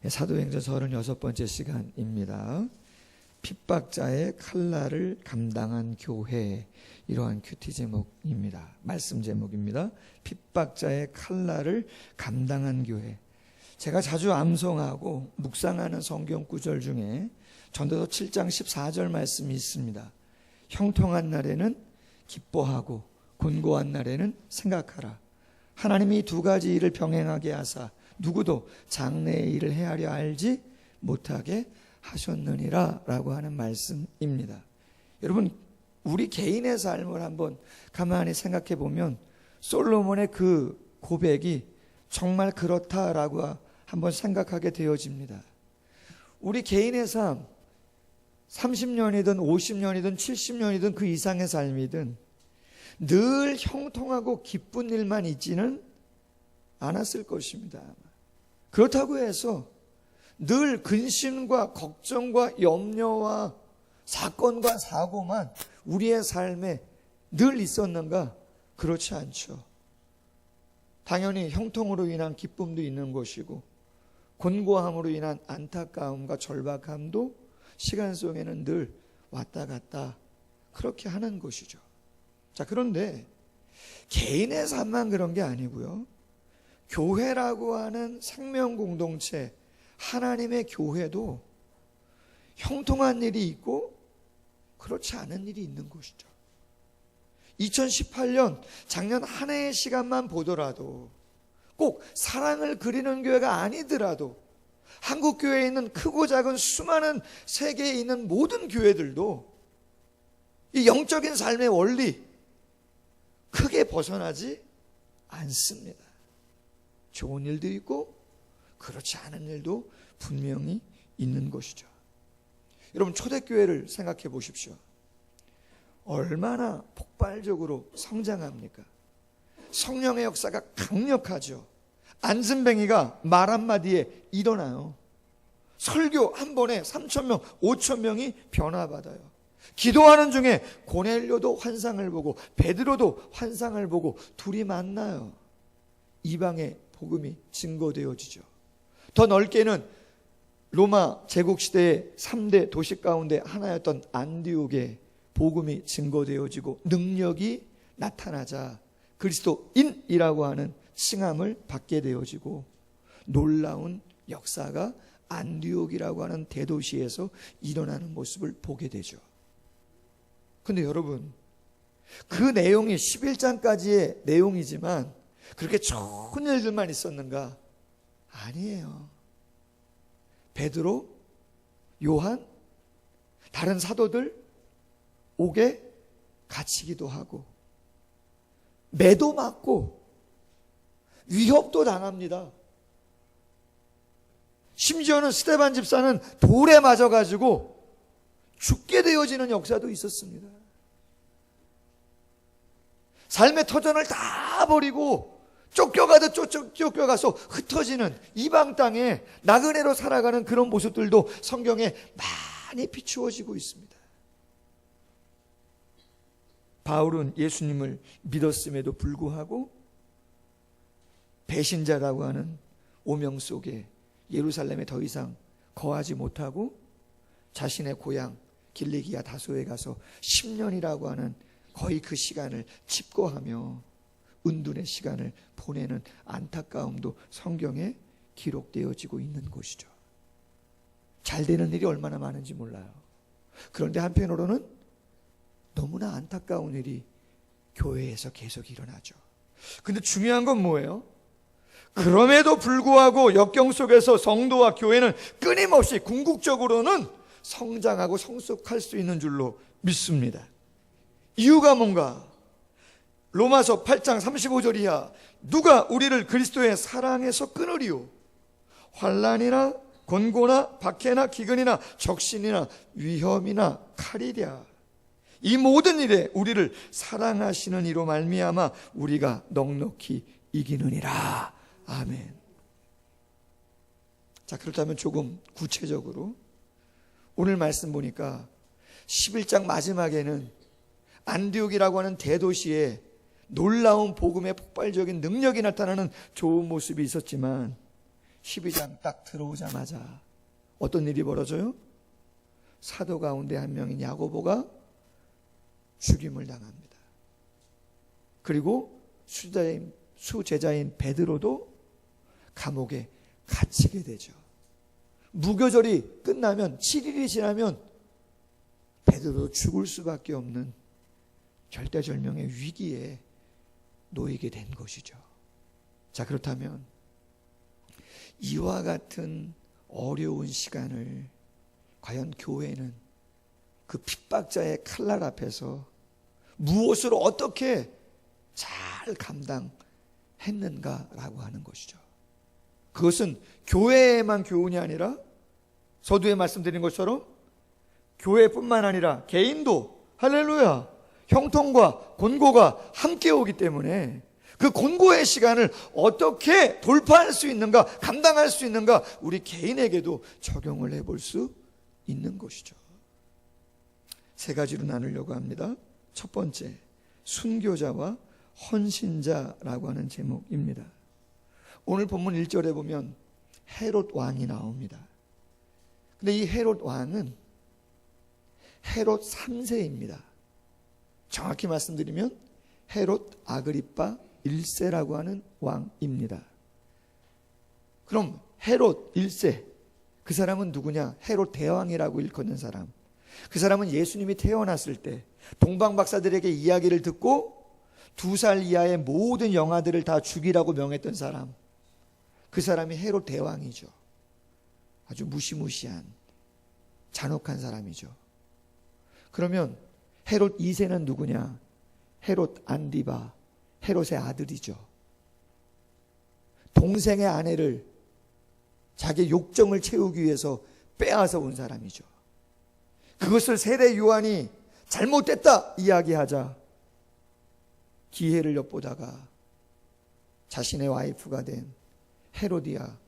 사도행전 36번째 시간입니다. 핍박자의 칼날을 감당한 교회, 이러한 큐티 제목입니다. 말씀 제목입니다. 핍박자의 칼날을 감당한 교회. 제가 자주 암송하고 묵상하는 성경 구절 중에 전도서 7장 14절 말씀이 있습니다. 형통한 날에는 기뻐하고 곤고한 날에는 생각하라. 하나님이 두 가지 일을 병행하게 하사 누구도 장래의 일을 헤아려 알지 못하게 하셨느니라 라고 하는 말씀입니다. 여러분, 우리 개인의 삶을 한번 가만히 생각해 보면 솔로몬의 그 고백이 정말 그렇다라고 한번 생각하게 되어집니다. 우리 개인의 삶, 30년이든 50년이든 70년이든 그 이상의 삶이든 늘 형통하고 기쁜 일만 있지는 않았을 것입니다. 그렇다고 해서 늘 근심과 걱정과 염려와 사건과 사고만 우리의 삶에 늘 있었는가? 그렇지 않죠. 당연히 형통으로 인한 기쁨도 있는 것이고 곤고함으로 인한 안타까움과 절박함도 시간 속에는 늘 왔다 갔다 그렇게 하는 것이죠. 자, 그런데 개인의 삶만 그런 게 아니고요. 교회라고 하는 생명 공동체, 하나님의 교회도 형통한 일이 있고 그렇지 않은 일이 있는 것이죠. 2018년 작년 한 해의 시간만 보더라도 꼭 사랑을 그리는 교회가 아니더라도 한국 교회에 있는 크고 작은 수많은 세계에 있는 모든 교회들도 이 영적인 삶의 원리 크게 벗어나지 않습니다. 좋은 일도 있고 그렇지 않은 일도 분명히 있는 것이죠. 여러분, 초대교회를 생각해 보십시오. 얼마나 폭발적으로 성장합니까? 성령의 역사가 강력하죠. 안진뱅이가 말 한마디에 일어나요. 설교 한 번에 3,000명, 5,000명이 변화받아요. 기도하는 중에 고넬료도 환상을 보고 베드로도 환상을 보고 둘이 만나요. 이방의 복음이 증거되어지죠. 더 넓게는 로마 제국시대의 3대 도시 가운데 하나였던 안디옥의 복음이 증거되어지고 능력이 나타나자 그리스도인이라고 하는 칭함을 받게 되어지고 놀라운 역사가 안디옥이라고 하는 대도시에서 일어나는 모습을 보게 되죠. 근데 여러분, 그 내용이 11장까지의 내용이지만 그렇게 좋은 일들만 있었는가? 아니에요. 베드로, 요한, 다른 사도들 옥에 갇히기도 하고 매도 맞고 위협도 당합니다. 심지어는 스데반 집사는 돌에 맞아가지고 죽게 되어지는 역사도 있었습니다. 삶의 터전을 다 버리고 쫓겨가듯 쫓겨가서 흩어지는 이방 땅에 나그네로 살아가는 그런 모습들도 성경에 많이 비추어지고 있습니다. 바울은 예수님을 믿었음에도 불구하고 배신자라고 하는 오명 속에 예루살렘에 더 이상 거하지 못하고 자신의 고향 길리기아 다소에 가서 10년이라고 하는 거의 그 시간을 칩거하며 은둔의 시간을 보내는 안타까움도 성경에 기록되어지고 있는 것이죠. 잘 되는 일이 얼마나 많은지 몰라요. 그런데 한편으로는 너무나 안타까운 일이 교회에서 계속 일어나죠. 근데 중요한 건 뭐예요? 그럼에도 불구하고 역경 속에서 성도와 교회는 끊임없이 궁극적으로는 성장하고 성숙할 수 있는 줄로 믿습니다. 이유가 뭔가? 로마서 8장 35절 이하 누가 우리를 그리스도의 사랑에서 끊으리요? 환난이나 곤고나 박해나 기근이나 적신이나 위험이나 칼이랴. 이 모든 일에 우리를 사랑하시는 이로 말미암아 우리가 넉넉히 이기느니라. 아멘. 자, 그렇다면 조금 구체적으로 오늘 말씀 보니까 11장 마지막에는 안디옥이라고 하는 대도시에 놀라운 복음의 폭발적인 능력이 나타나는 좋은 모습이 있었지만 12장 딱 들어오자마자 어떤 일이 벌어져요? 사도 가운데 한 명인 야고보가 죽임을 당합니다. 그리고 수제자인 베드로도 감옥에 갇히게 되죠. 무교절이 끝나면 7일이 지나면 베드로도 죽을 수밖에 없는 절대절명의 위기에 놓이게 된 것이죠. 자, 그렇다면 이와 같은 어려운 시간을 과연 교회는 그 핍박자의 칼날 앞에서 무엇으로 어떻게 잘 감당했는가라고 하는 것이죠. 그것은 교회에만 교훈이 아니라 서두에 말씀드린 것처럼 교회뿐만 아니라 개인도 할렐루야 형통과 곤고가 함께 오기 때문에 그 곤고의 시간을 어떻게 돌파할 수 있는가, 감당할 수 있는가, 우리 개인에게도 적용을 해볼 수 있는 것이죠. 세 가지로 나누려고 합니다. 첫 번째, 순교자와 헌신자라고 하는 제목입니다. 오늘 본문 1절에 보면 헤롯 왕이 나옵니다. 근데 이 헤롯 왕은 헤롯 3세입니다. 정확히 말씀드리면 헤롯 아그리파 1세라고 하는 왕입니다. 그럼 헤롯 1세, 그 사람은 누구냐? 헤롯 대왕이라고 일컫는 사람. 그 사람은 예수님이 태어났을 때 동방박사들에게 이야기를 듣고 2살 이하의 모든 영아들을 다 죽이라고 명했던 사람. 그 사람이 헤롯 대왕이죠. 아주 무시무시한 잔혹한 사람이죠. 그러면 헤롯 2세는 누구냐? 헤롯 안디바, 헤롯의 아들이죠. 동생의 아내를 자기 욕정을 채우기 위해서 빼앗아 온 사람이죠. 그것을 세례 요한이 잘못됐다 이야기하자 기회를 엿보다가 자신의 와이프가 된 헤로디아,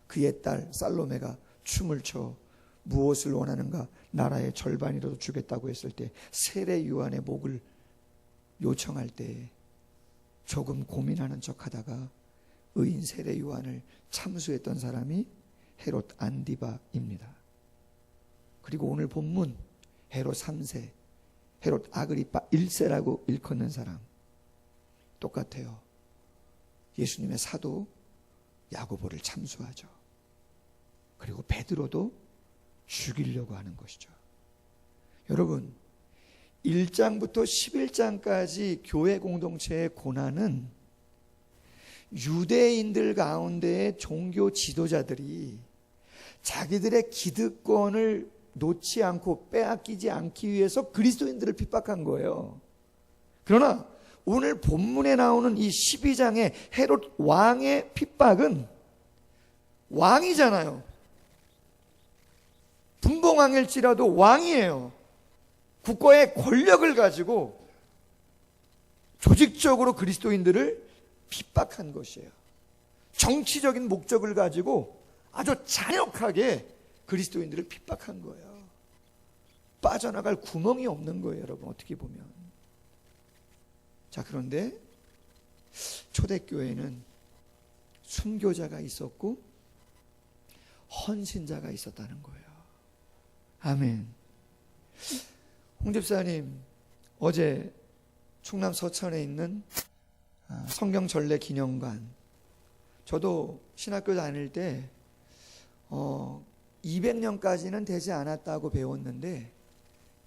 그의 딸 살로메가 춤을 춰 무엇을 원하는가? 나라의 절반이라도 주겠다고 했을 때 세례 요한의 목을 요청할 때 조금 고민하는 척하다가 의인 세례 요한을 참수했던 사람이 헤롯 안디바입니다. 그리고 오늘 본문 헤롯 3세, 헤롯 아그리파 1세라고 일컫는 사람 똑같아요. 예수님의 사도 야고보를 참수하죠. 그리고 베드로도 죽이려고 하는 것이죠. 여러분, 1장부터 11장까지 교회 공동체의 고난은 유대인들 가운데의 종교 지도자들이 자기들의 기득권을 놓지 않고 빼앗기지 않기 위해서 그리스도인들을 핍박한 거예요. 그러나 오늘 본문에 나오는 이 12장의 헤롯 왕의 핍박은 왕이잖아요. 분봉왕일지라도 왕이에요. 국가의 권력을 가지고 조직적으로 그리스도인들을 핍박한 것이에요. 정치적인 목적을 가지고 아주 잔혹하게 그리스도인들을 핍박한 거예요. 빠져나갈 구멍이 없는 거예요, 여러분. 어떻게 보면. 자, 그런데 초대교회는 순교자가 있었고 헌신자가 있었다는 거예요. 아멘. 홍 집사님, 어제 충남 서천에 있는 성경전래 기념관, 저도 신학교 다닐 때 200년까지는 되지 않았다고 배웠는데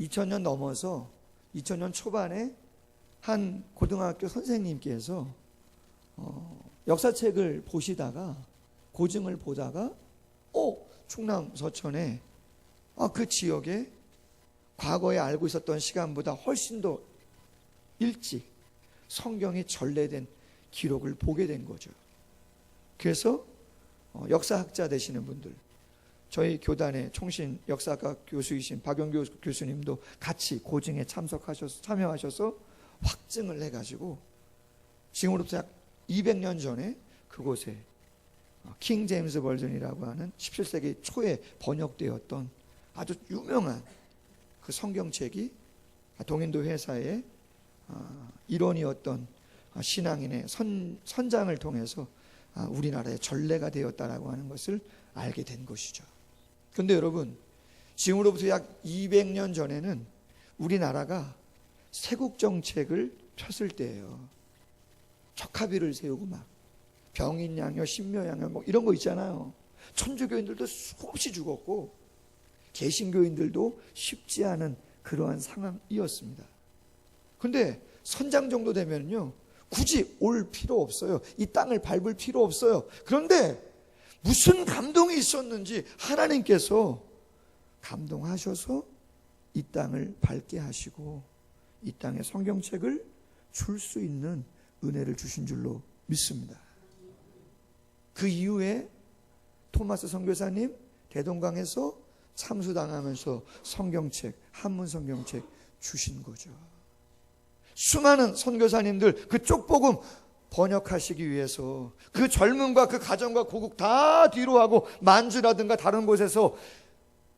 2000년 넘어서 2000년 초반에 한 고등학교 선생님께서 역사책을 보시다가 고증을 보다가 충남 서천에 그 지역에 과거에 알고 있었던 시간보다 훨씬 더 일찍 성경이 전래된 기록을 보게 된 거죠. 그래서 역사학자 되시는 분들, 저희 교단의 총신 역사학과 교수이신 박영교 교수님도 같이 고증에 참여하셔서 확증을 해가지고 지금으로부터 약 200년 전에 그곳에 킹 제임스 버전이라고 하는 17세기 초에 번역되었던 아주 유명한 그 성경책이 동인도 회사의 일원이었던 신앙인의 선장을 통해서 우리나라의 전례가 되었다라고 하는 것을 알게 된 것이죠. 그런데 여러분, 지금으로부터 약 200년 전에는 우리나라가 세국 정책을 폈을 때예요. 척하비를 세우고 막 병인양요, 신묘양요 뭐 이런 거 있잖아요. 천주교인들도 수없이 죽었고 개신교인들도 쉽지 않은 그러한 상황이었습니다. 그런데 선장 정도 되면요, 굳이 올 필요 없어요. 이 땅을 밟을 필요 없어요. 그런데 무슨 감동이 있었는지 하나님께서 감동하셔서 이 땅을 밟게 하시고 이 땅에 성경책을 줄 수 있는 은혜를 주신 줄로 믿습니다. 그 이후에 토마스 선교사님 대동강에서 참수당하면서 성경책, 한문 성경책 주신 거죠. 수많은 선교사님들 그 쪽복음 번역하시기 위해서 그 젊음과 그 가정과 고국 다 뒤로 하고 만주라든가 다른 곳에서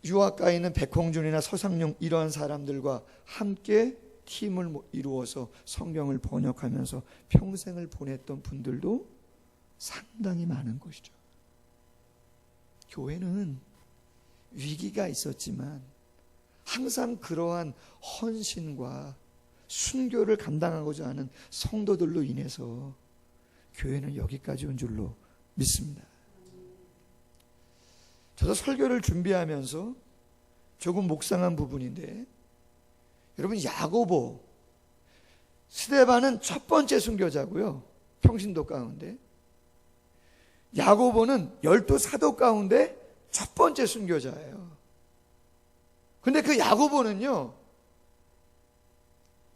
유학 가 있는 백홍준이나 서상용 이러한 사람들과 함께 팀을 이루어서 성경을 번역하면서 평생을 보냈던 분들도 상당히 많은 것이죠. 교회는 위기가 있었지만 항상 그러한 헌신과 순교를 감당하고자 하는 성도들로 인해서 교회는 여기까지 온 줄로 믿습니다. 저도 설교를 준비하면서 조금 묵상한 부분인데, 여러분, 야고보 스데반은 첫 번째 순교자고요, 평신도 가운데. 야고보는 12사도 가운데 첫 번째 순교자예요. 근데 그 야고보는요,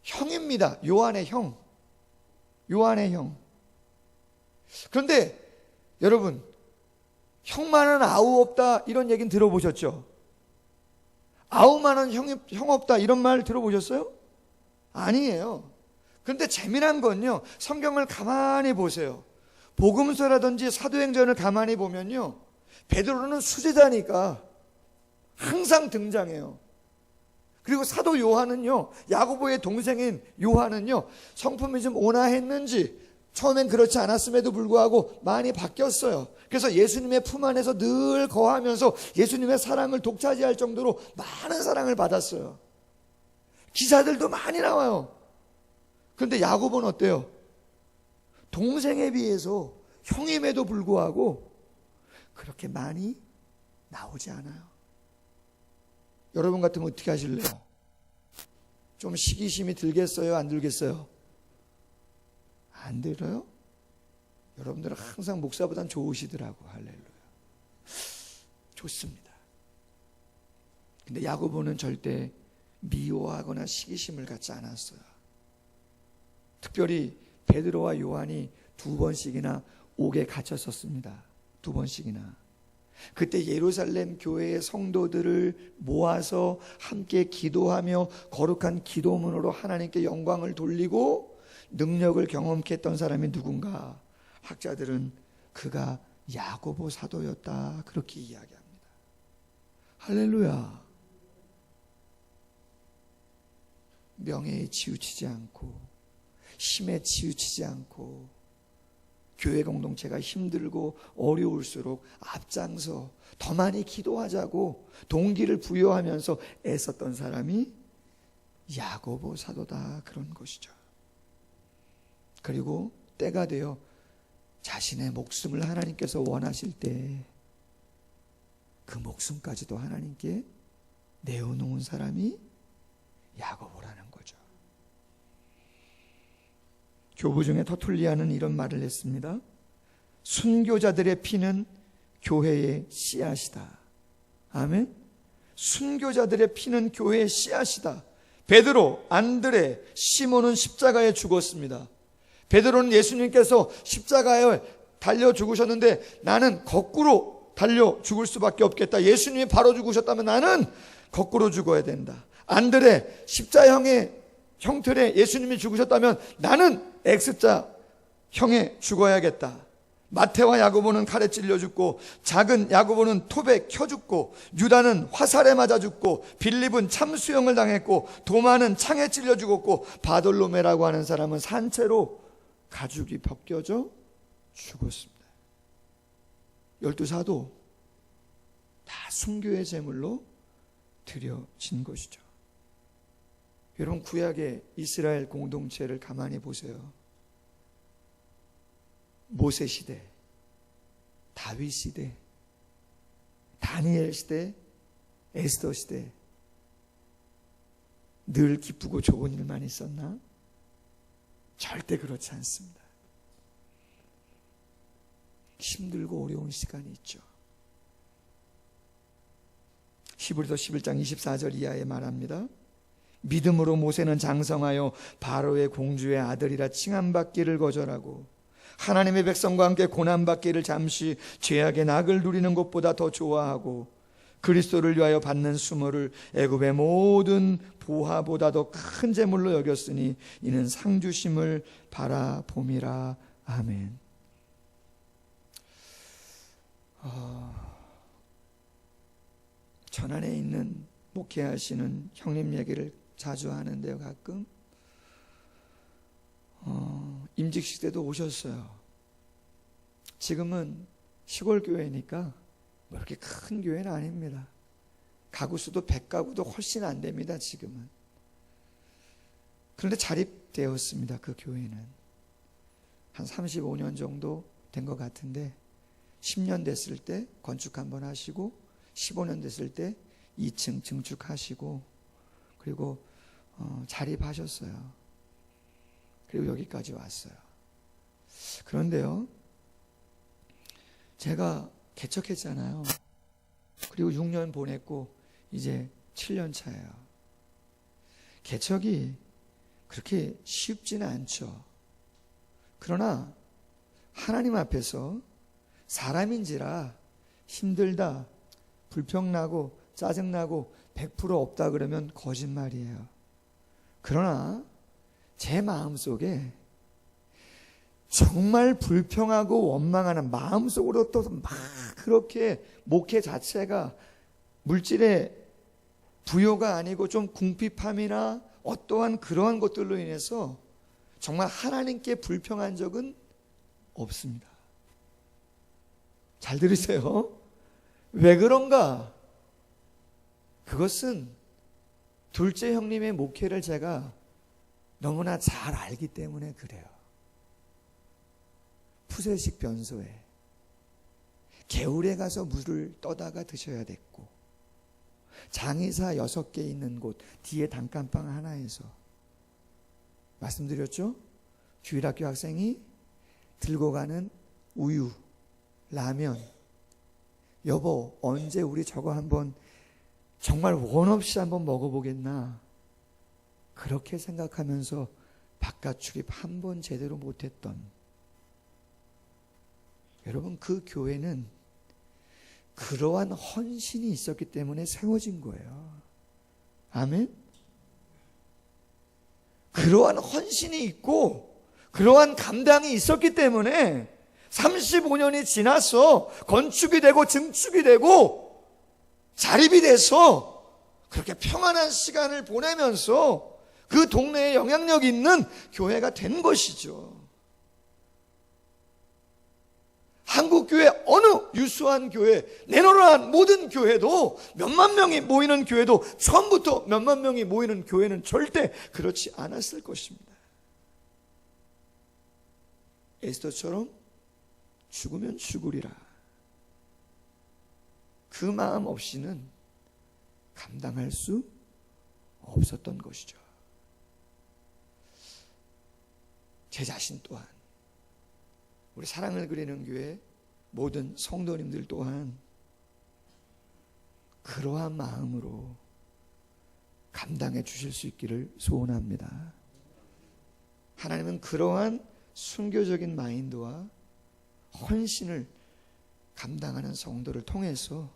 형입니다. 요한의 형. 요한의 형. 그런데 여러분, 형만은 아우 없다 이런 얘기는 들어보셨죠? 아우만은 형 없다 이런 말 들어보셨어요? 아니에요. 그런데 재미난 건요, 성경을 가만히 보세요. 복음서라든지 사도행전을 가만히 보면요, 베드로는 수제자니까 항상 등장해요. 그리고 사도 요한은요, 야고보의 동생인 요한은요, 성품이 좀 온화했는지 처음엔 그렇지 않았음에도 불구하고 많이 바뀌었어요. 그래서 예수님의 품 안에서 늘 거하면서 예수님의 사랑을 독차지할 정도로 많은 사랑을 받았어요. 기사들도 많이 나와요. 그런데 야고보는 어때요? 동생에 비해서 형임에도 불구하고 그렇게 많이 나오지 않아요. 여러분 같으면 어떻게 하실래요? 좀 시기심이 들겠어요? 안 들겠어요? 안 들어요? 여러분들은 항상 목사보단 좋으시더라고. 할렐루야. 좋습니다. 근데 야고보는 절대 미워하거나 시기심을 갖지 않았어요. 특별히 베드로와 요한이 2번씩이나 옥에 갇혔었습니다. 2번씩이나. 그때 예루살렘 교회의 성도들을 모아서 함께 기도하며 거룩한 기도문으로 하나님께 영광을 돌리고 능력을 경험케 했던 사람이 누군가? 학자들은 그가 야고보 사도였다, 그렇게 이야기합니다. 할렐루야. 명예에 치우치지 않고 힘에 치우치지 않고 교회 공동체가 힘들고 어려울수록 앞장서 더 많이 기도하자고 동기를 부여하면서 애썼던 사람이 야고보 사도다, 그런 것이죠. 그리고 때가 되어 자신의 목숨을 하나님께서 원하실 때 그 목숨까지도 하나님께 내어놓은 사람이 야고보라는 거죠. 교부 중에 터툴리아는 이런 말을 했습니다. 순교자들의 피는 교회의 씨앗이다. 아멘. 순교자들의 피는 교회의 씨앗이다. 베드로, 안드레, 시몬은 십자가에 죽었습니다. 베드로는 예수님께서 십자가에 달려 죽으셨는데 나는 거꾸로 달려 죽을 수밖에 없겠다. 예수님이 바로 죽으셨다면 나는 거꾸로 죽어야 된다. 안드레, 십자형의 형틀에 예수님이 죽으셨다면 나는 X자형에 죽어야겠다. 마태와 야고보는 칼에 찔려 죽고, 작은 야고보는 톱에 켜 죽고, 유다는 화살에 맞아 죽고, 빌립은 참수형을 당했고, 도마는 창에 찔려 죽었고, 바돌로메라고 하는 사람은 산채로 가죽이 벗겨져 죽었습니다. 12사도 다 순교의 제물로 드려진 것이죠. 여러분, 구약의 이스라엘 공동체를 가만히 보세요. 모세 시대, 다윗 시대, 다니엘 시대, 에스더 시대, 늘 기쁘고 좋은 일만 있었나? 절대 그렇지 않습니다. 힘들고 어려운 시간이 있죠. 히브리서 11장 24절 이하에 말합니다. 믿음으로 모세는 장성하여 바로의 공주의 아들이라 칭함받기를 거절하고 하나님의 백성과 함께 고난받기를 잠시 죄악의 낙을 누리는 것보다 더 좋아하고 그리스도를 위하여 받는 수모를 애굽의 모든 보화보다 더 큰 재물로 여겼으니 이는 상주심을 바라봄이라. 아멘. 전안에 있는 목회하시는 형님 얘기를 자주 하는데요. 가끔 임직식 때도 오셨어요. 지금은 시골 교회니까 뭐 이렇게 큰 교회는 아닙니다. 가구 수도 100가구도 훨씬 안 됩니다. 지금은. 그런데 자립되었습니다. 그 교회는 한 35년 정도 된 것 같은데 10년 됐을 때 건축 한번 하시고 15년 됐을 때 2층 증축하시고 그리고 자립하셨어요. 그리고 여기까지 왔어요. 그런데요, 제가 개척했잖아요. 그리고 6년 보냈고 이제 7년 차예요. 개척이 그렇게 쉽지는 않죠. 그러나 하나님 앞에서 사람인지라 힘들다, 불평나고 짜증나고 100% 없다 그러면 거짓말이에요. 그러나 제 마음속에 정말 불평하고 원망하는 마음속으로 또 막 그렇게 목회 자체가 물질의 부요가 아니고 좀 궁핍함이나 어떠한 그러한 것들로 인해서 정말 하나님께 불평한 적은 없습니다. 잘 들으세요. 왜 그런가? 그것은 둘째 형님의 목회를 제가 너무나 잘 알기 때문에 그래요. 푸세식 변소에 개울에 가서 물을 떠다가 드셔야 됐고 장의사 6개 있는 곳 뒤에 단칸방 하나에서 말씀드렸죠? 주일학교 학생이 들고 가는 우유, 라면, 여보 언제 우리 저거 한번 정말 원 없이 한번 먹어보겠나, 그렇게 생각하면서 바깥 출입 한 번 제대로 못했던 여러분, 그 교회는 그러한 헌신이 있었기 때문에 세워진 거예요. 아멘? 그러한 헌신이 있고 그러한 감당이 있었기 때문에 35년이 지나서 건축이 되고 증축이 되고 자립이 돼서 그렇게 평안한 시간을 보내면서 그 동네에 영향력 있는 교회가 된 것이죠. 한국교회 어느 유수한 교회, 내노라한 모든 교회도 몇만 명이 모이는 교회도 처음부터 몇만 명이 모이는 교회는 절대 그렇지 않았을 것입니다. 에스더처럼 죽으면 죽으리라, 그 마음 없이는 감당할 수 없었던 것이죠. 제 자신 또한, 우리 사랑을 그리는 교회 모든 성도님들 또한 그러한 마음으로 감당해 주실 수 있기를 소원합니다. 하나님은 그러한 순교적인 마인드와 헌신을 감당하는 성도를 통해서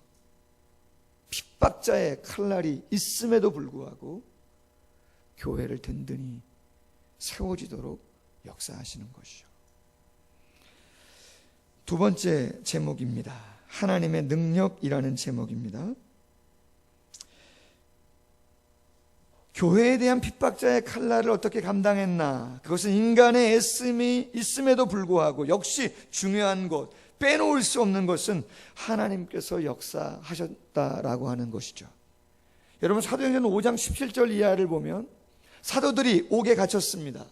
핍박자의 칼날이 있음에도 불구하고 교회를 든든히 세워지도록 역사하시는 것이죠. 두 번째 제목입니다. 하나님의 능력이라는 제목입니다. 교회에 대한 핍박자의 칼날을 어떻게 감당했나? 그것은 인간의 애씀이 있음에도 불구하고 역시 중요한 것, 빼놓을 수 없는 것은 하나님께서 역사하셨다라고 하는 것이죠. 여러분, 사도행전 5장 17절 이하를 보면 사도들이 옥에 갇혔습니다.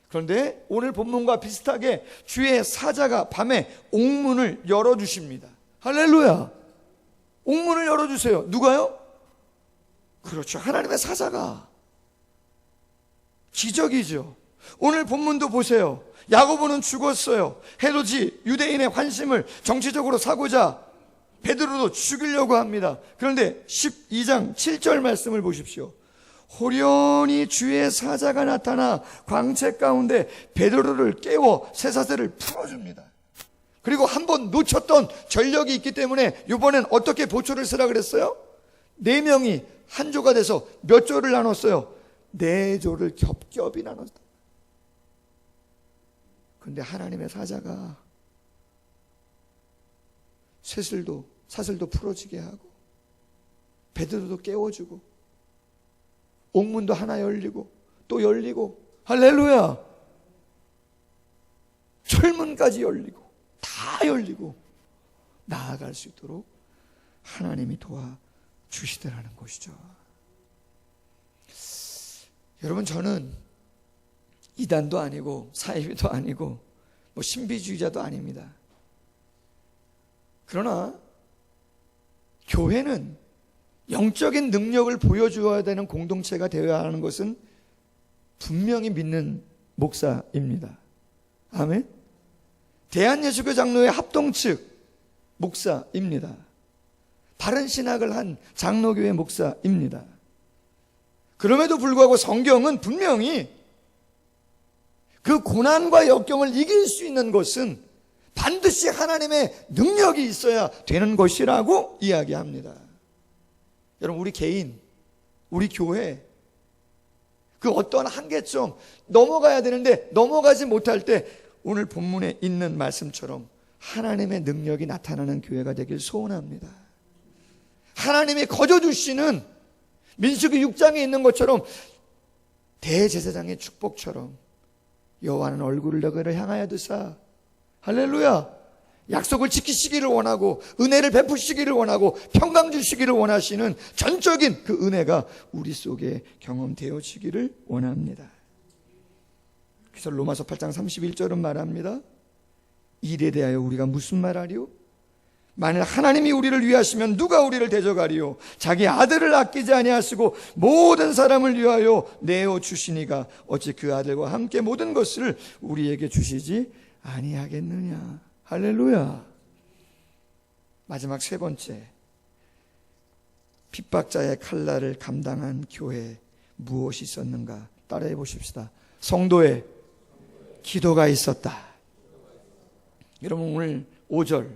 그런데 오늘 본문과 비슷하게 주의 사자가 밤에 옥문을 열어주십니다. 할렐루야! 옥문을 열어주세요. 누가요? 그렇죠, 하나님의 사자가. 기적이죠. 오늘 본문도 보세요. 야고보는 죽었어요. 헤롯이 유대인의 환심을 정치적으로 사고자 베드로도 죽이려고 합니다. 그런데 12장 7절 말씀을 보십시오. 호련히 주의 사자가 나타나 광채 가운데 베드로를 깨워 쇠사슬을 풀어줍니다. 그리고 한번 놓쳤던 전력이 있기 때문에 이번엔 어떻게 보초를 쓰라 그랬어요? 4명이 한 조가 돼서 몇 조를 나눴어요? 4조를 겹겹이 나눴다. 그런데 하나님의 사자가 사슬도 풀어지게 하고 베드로도 깨워주고 옥문도 하나 열리고 또 열리고, 할렐루야, 철문까지 열리고 다 열리고 나아갈 수 있도록 하나님이 도와주시더라는 것이죠. 여러분, 저는 이단도 아니고 사이비도 아니고 뭐 신비주의자도 아닙니다. 그러나 교회는 영적인 능력을 보여주어야 되는 공동체가 되어야 하는 것은 분명히 믿는 목사입니다. 아멘. 대한예수교 장로회 합동 측 목사입니다. 바른 신학을 한 장로교회 목사입니다. 그럼에도 불구하고 성경은 분명히 그 고난과 역경을 이길 수 있는 것은 반드시 하나님의 능력이 있어야 되는 것이라고 이야기합니다. 여러분, 우리 개인, 우리 교회, 그 어떤 한계점 넘어가야 되는데 넘어가지 못할 때 오늘 본문에 있는 말씀처럼 하나님의 능력이 나타나는 교회가 되길 소원합니다. 하나님이 거저주시는 민수기 6장에 있는 것처럼 대제사장의 축복처럼 여호와는 얼굴을 너희를 향하여 두사, 할렐루야, 약속을 지키시기를 원하고 은혜를 베푸시기를 원하고 평강 주시기를 원하시는 전적인 그 은혜가 우리 속에 경험되어지기를 원합니다. 그래서 로마서 8장 31절은 말합니다. 일에 대하여 우리가 무슨 말하리요? 만일 하나님이 우리를 위하시면 누가 우리를 대적하리요? 자기 아들을 아끼지 아니하시고 모든 사람을 위하여 내어 주시니가 어찌 그 아들과 함께 모든 것을 우리에게 주시지 아니하겠느냐. 할렐루야. 마지막 3번째, 핍박자의 칼날을 감당한 교회에 무엇이 있었는가? 따라해 보십시다. 성도의 기도가 있었다. 여러분, 오늘 5절,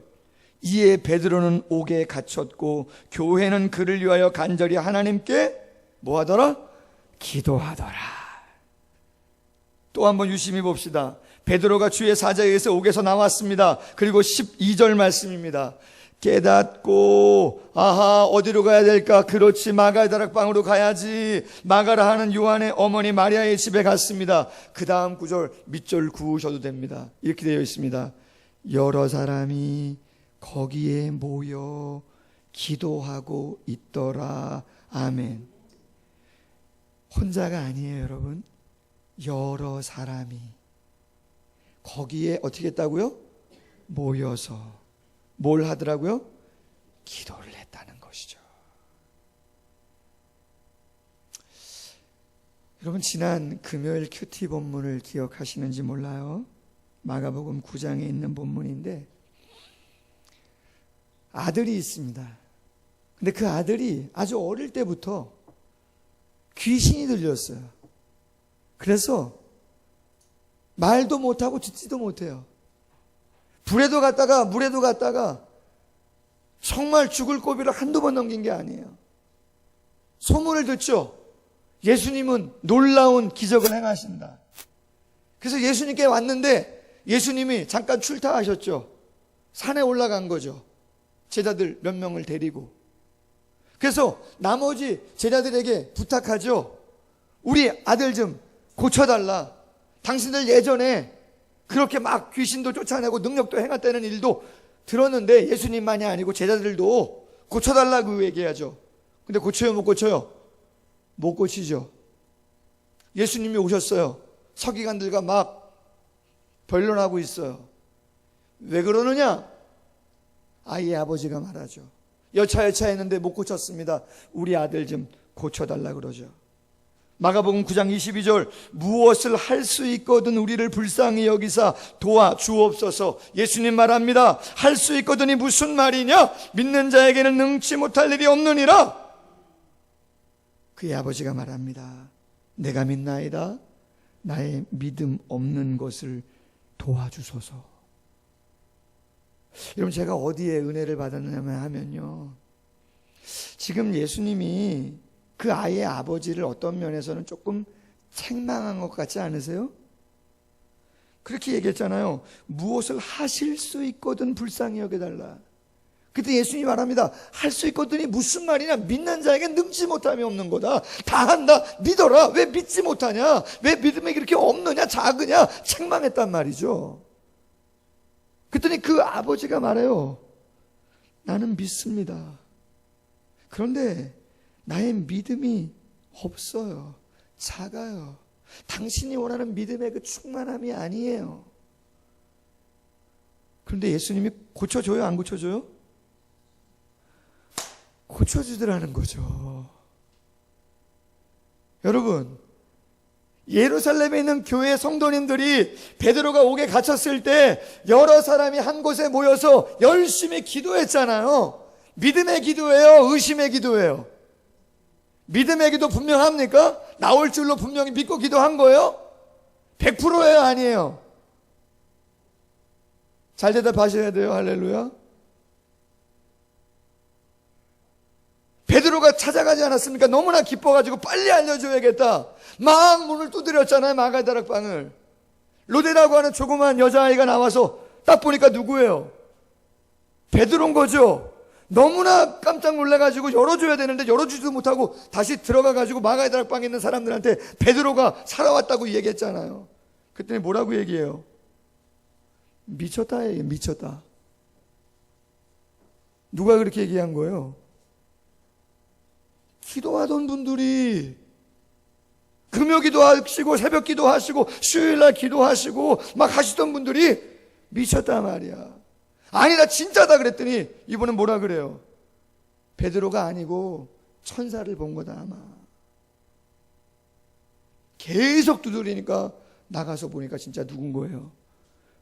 이에 베드로는 옥에 갇혔고 교회는 그를 위하여 간절히 하나님께 뭐하더라? 기도하더라. 또 한번 유심히 봅시다. 베드로가 주의 사자에 의해서 옥에서 나왔습니다. 그리고 12절 말씀입니다. 깨닫고 아하, 어디로 가야 될까? 그렇지, 마가의 다락방으로 가야지. 마가라 하는 요한의 어머니 마리아의 집에 갔습니다. 그 다음 구절 밑줄 그으셔도 됩니다. 이렇게 되어 있습니다. 여러 사람이 거기에 모여 기도하고 있더라. 아멘. 혼자가 아니에요, 여러분. 여러 사람이 거기에 어떻게 했다고요? 모여서 뭘 하더라고요? 기도를 했다는 것이죠. 여러분, 지난 금요일 큐티 본문을 기억하시는지 몰라요. 마가복음 9장에 있는 본문인데 아들이 있습니다. 근데 그 아들이 아주 어릴 때부터 귀신이 들렸어요. 그래서 말도 못하고 듣지도 못해요. 불에도 갔다가 물에도 갔다가 정말 죽을 고비를 한두 번 넘긴 게 아니에요. 소문을 듣죠. 예수님은 놀라운 기적을 행하신다. 그래서 예수님께 왔는데 예수님이 잠깐 출타하셨죠. 산에 올라간 거죠. 제자들 몇 명을 데리고. 그래서 나머지 제자들에게 부탁하죠. 우리 아들 좀 고쳐달라. 당신들 예전에 그렇게 막 귀신도 쫓아내고 능력도 행했다는 일도 들었는데 예수님만이 아니고 제자들도 고쳐달라고 얘기하죠. 근데 고쳐요, 못 고쳐요? 못 고치죠. 예수님이 오셨어요. 서기관들과 막 변론하고 있어요. 왜 그러느냐? 아이의 아버지가 말하죠. 여차여차했는데 못 고쳤습니다. 우리 아들 좀 고쳐달라 그러죠. 마가복음 9장 22절, 무엇을 할 수 있거든 우리를 불쌍히 여기사 도와주옵소서. 예수님 말합니다. 할 수 있거든이 무슨 말이냐? 믿는 자에게는 능치 못할 일이 없느니라. 그의 아버지가 말합니다. 내가 믿나이다. 나의 믿음 없는 것을 도와주소서. 여러분, 제가 어디에 은혜를 받았냐면 하면요, 지금 예수님이 그 아이의 아버지를 어떤 면에서는 조금 책망한 것 같지 않으세요? 그렇게 얘기했잖아요. 무엇을 하실 수 있거든 불쌍히 여겨달라. 그때 예수님이 말합니다. 할 수 있거든이 무슨 말이냐? 믿는 자에게 능지 못함이 없는 거다. 다 한다. 믿어라. 왜 믿지 못하냐? 왜 믿음이 그렇게 없느냐? 작으냐? 책망했단 말이죠. 그랬더니 그 아버지가 말해요. 나는 믿습니다. 그런데 나의 믿음이 없어요. 작아요. 당신이 원하는 믿음의 그 충만함이 아니에요. 그런데 예수님이 고쳐줘요? 안 고쳐줘요? 고쳐주더라는 거죠. 여러분, 예루살렘에 있는 교회 성도님들이 베드로가 옥에 갇혔을 때 여러 사람이 한 곳에 모여서 열심히 기도했잖아요. 믿음의 기도예요? 의심의 기도예요? 믿음의 기도 분명합니까? 나올 줄로 분명히 믿고 기도한 거예요? 100%예요? 아니에요? 잘 대답하셔야 돼요. 할렐루야. 베드로가 찾아가지 않았습니까? 너무나 기뻐가지고 빨리 알려줘야겠다. 막 문을 두드렸잖아요. 마가다락방을. 로데라고 하는 조그만 여자아이가 나와서 딱 보니까 누구예요? 베드로인 거죠. 너무나 깜짝 놀라가지고 열어줘야 되는데 열어주지도 못하고 다시 들어가가지고 마가다락방에 있는 사람들한테 베드로가 살아왔다고 얘기했잖아요. 그랬더니 뭐라고 얘기해요? 미쳤다 얘기해요. 미쳤다. 누가 그렇게 얘기한 거예요? 기도하던 분들이, 금요 기도하시고 새벽 기도하시고 수요일날 기도하시고 막 하시던 분들이 미쳤다 말이야. 아니다 진짜다 그랬더니 이번엔 뭐라 그래요? 베드로가 아니고 천사를 본 거다 아마. 계속 두드리니까 나가서 보니까 진짜 누군 거예요?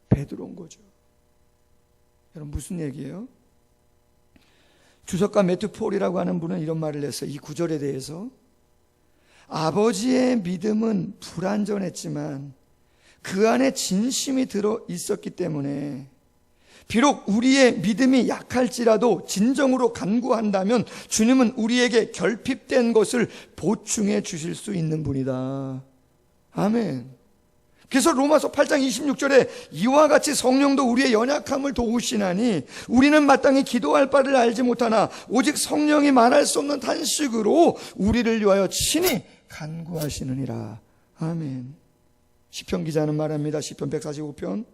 베드로인 거죠. 여러분 무슨 얘기예요? 주석가 매튜 폴이라고 하는 분은 이런 말을 했어요. 이 구절에 대해서. 아버지의 믿음은 불완전했지만 그 안에 진심이 들어 있었기 때문에 비록 우리의 믿음이 약할지라도 진정으로 간구한다면 주님은 우리에게 결핍된 것을 보충해 주실 수 있는 분이다. 아멘. 그래서 로마서 8장 26절에 이와 같이 성령도 우리의 연약함을 도우시나니 우리는 마땅히 기도할 바를 알지 못하나 오직 성령이 말할 수 없는 탄식으로 우리를 위하여 친히 간구하시느니라. 아멘. 시편 기자는 말합니다. 시편 145편.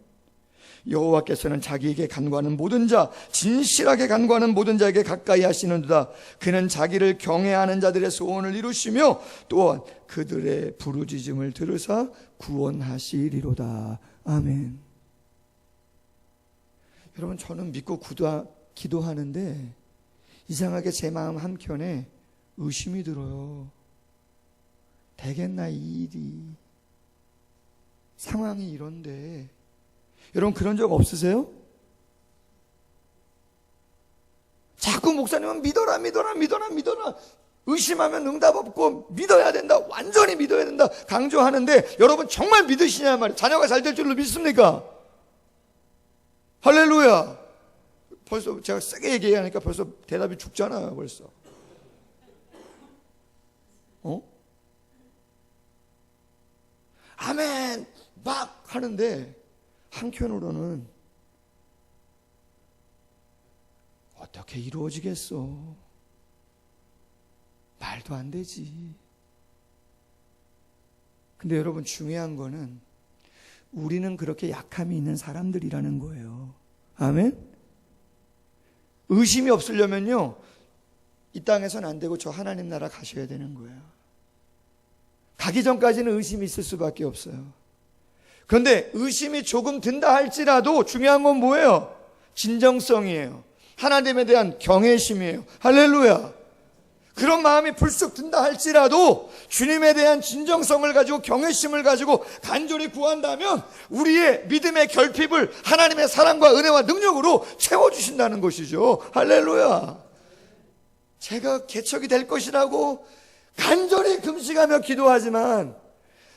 여호와께서는 자기에게 간구하는 모든 자, 진실하게 간구하는 모든 자에게 가까이 하시는도다. 그는 자기를 경외하는 자들의 소원을 이루시며 또한 그들의 부르짖음을 들으사 구원하시리로다. 아멘. 여러분 저는 믿고 기도하는데 이상하게 제 마음 한켠에 의심이 들어요. 되겠나 이 일이. 상황이 이런데. 여러분 그런 적 없으세요? 자꾸 목사님은 믿어라 의심하면 응답 없고 믿어야 된다, 완전히 믿어야 된다 강조하는데 여러분 정말 믿으시냐 말이에요. 자녀가 잘 될 줄로 믿습니까? 할렐루야. 벌써 제가 세게 얘기하니까 벌써 대답이 죽잖아요. 벌써 아멘 막 하는데 한편으로는 어떻게 이루어지겠어? 말도 안 되지. 근데 여러분 중요한 거는 우리는 그렇게 약함이 있는 사람들이라는 거예요. 아멘? 의심이 없으려면요, 이 땅에서는 안 되고 저 하나님 나라 가셔야 되는 거예요. 가기 전까지는 의심이 있을 수밖에 없어요. 그런데 의심이 조금 든다 할지라도 중요한 건 뭐예요? 진정성이에요. 하나님에 대한 경외심이에요. 할렐루야. 그런 마음이 불쑥 든다 할지라도 주님에 대한 진정성을 가지고 경외심을 가지고 간절히 구한다면 우리의 믿음의 결핍을 하나님의 사랑과 은혜와 능력으로 채워주신다는 것이죠. 할렐루야. 제가 개척이 될 것이라고 간절히 금식하며 기도하지만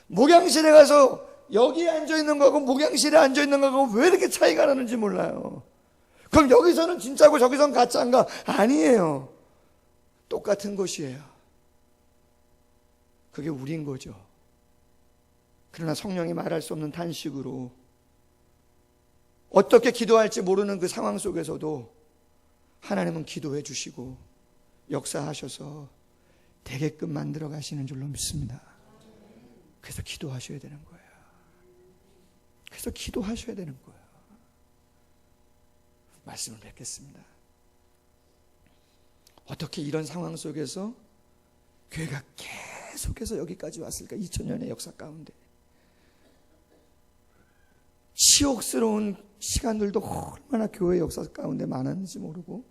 목양실에 가서 여기에 앉아있는 거하고 목양실에 앉아있는 거하고 왜 이렇게 차이가 나는지 몰라요. 그럼 여기서는 진짜고 저기서는 가짜인가? 아니에요. 똑같은 것이에요. 그게 우린 거죠. 그러나 성령이 말할 수 없는 탄식으로 어떻게 기도할지 모르는 그 상황 속에서도 하나님은 기도해 주시고 역사하셔서 되게끔 만들어 가시는 줄로 믿습니다. 그래서 기도하셔야 되는 거예요. 그래서 기도하셔야 되는 거예요. 말씀을 뵙겠습니다. 어떻게 이런 상황 속에서 교회가 계속해서 여기까지 왔을까? 2000년의 역사 가운데 치욕스러운 시간들도 얼마나 교회 역사 가운데 많았는지 모르고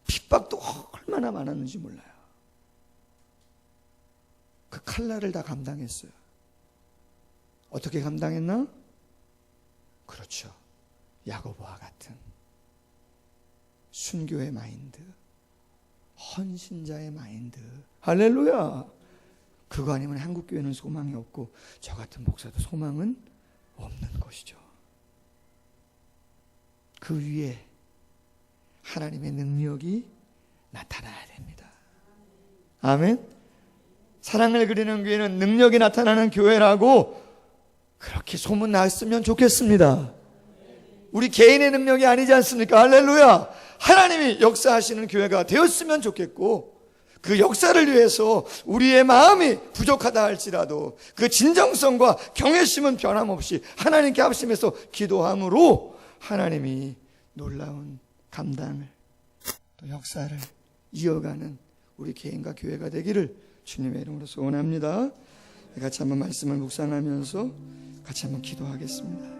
핍박도 얼마나 많았는지 몰라요. 그 칼날을 다 감당했어요. 어떻게 감당했나? 그렇죠. 야고보와 같은 순교의 마인드, 헌신자의 마인드. 할렐루야. 그거 아니면 한국교회는 소망이 없고 저 같은 목사도 소망은 없는 것이죠. 그 위에 하나님의 능력이 나타나야 됩니다. 아멘. 사랑을 그리는 교회는 능력이 나타나는 교회라고 그렇게 소문 났으면 좋겠습니다. 우리 개인의 능력이 아니지 않습니까? 할렐루야. 하나님이 역사하시는 교회가 되었으면 좋겠고 그 역사를 위해서 우리의 마음이 부족하다 할지라도 그 진정성과 경외심은 변함없이 하나님께 합심해서 기도함으로 하나님이 놀라운 감당을 또 역사를 이어가는 우리 개인과 교회가 되기를 주님의 이름으로 소원합니다. 같이 한번 말씀을 묵상하면서 같이 한번 기도하겠습니다.